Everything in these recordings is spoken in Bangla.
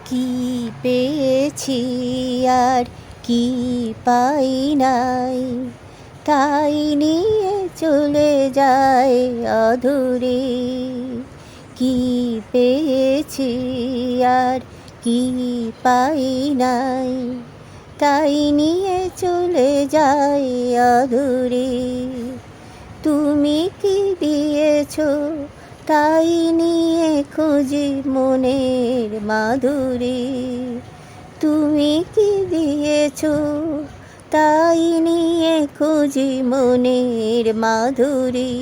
কি পেয়েছি আর কি পাই নাই, তাই নিয়ে চলে যায় অধুরে। কি পেয়েছি আর কি পাই নাই, তাই নিয়ে চলে যায় অধুরে। তুমি কি দিয়েছো তাই নিয়ে খুঁজি মনের মাধুরী। তুমি কি দিয়েছো তাই নিয়ে খুঁজি মনের মাধুরী।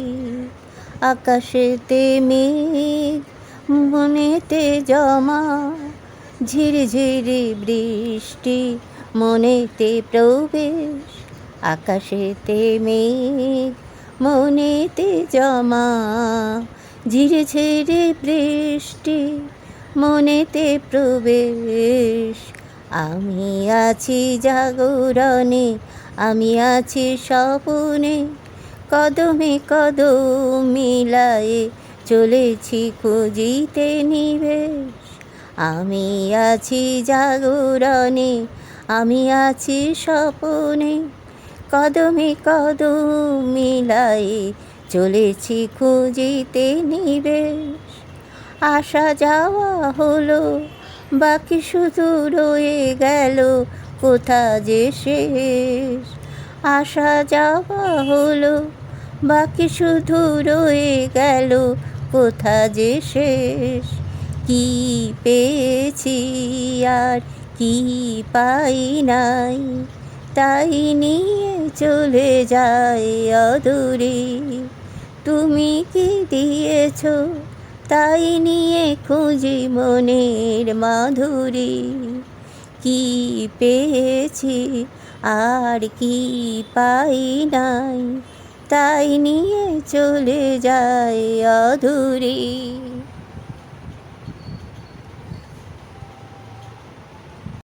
আকাশেতে মেঘ মনেতে জমা, ঝিরঝিরি বৃষ্টি মনেতে প্রবেশ। আকাশেতে মেঘ মনেতে জমা, ঝিরঝিরি বৃষ্টি মনেতে প্রবেশ। আমি আছি জাগরণে, আমি আছি স্বপনে, কদমে কদম মিলায়ে চলেছি খুঁজিতে নিবেশ। আমি আছি জাগরণে, আমি আছি স্বপনে, কদমে কদম মিলায়ে চলেছি খুঁজিতে নিবেশ। আসা যাওয়া হলো, বাকি শুধু রয়ে গেল কোথা যে শেষ। আসা যাওয়া হলো, বাকি শুধু রয়ে গেল কোথা যে শেষ। কি পেয়েছি আর কি পাই নাই, তাই নিয়ে চলে যায় অদূরে। তুমি কি দিয়েছো তাই নিয়ে খুঁজি মনের মাধুরী। কি পেয়েছি আর কি পাই নাই, তাই নিয়ে চলে যায় অধুরে।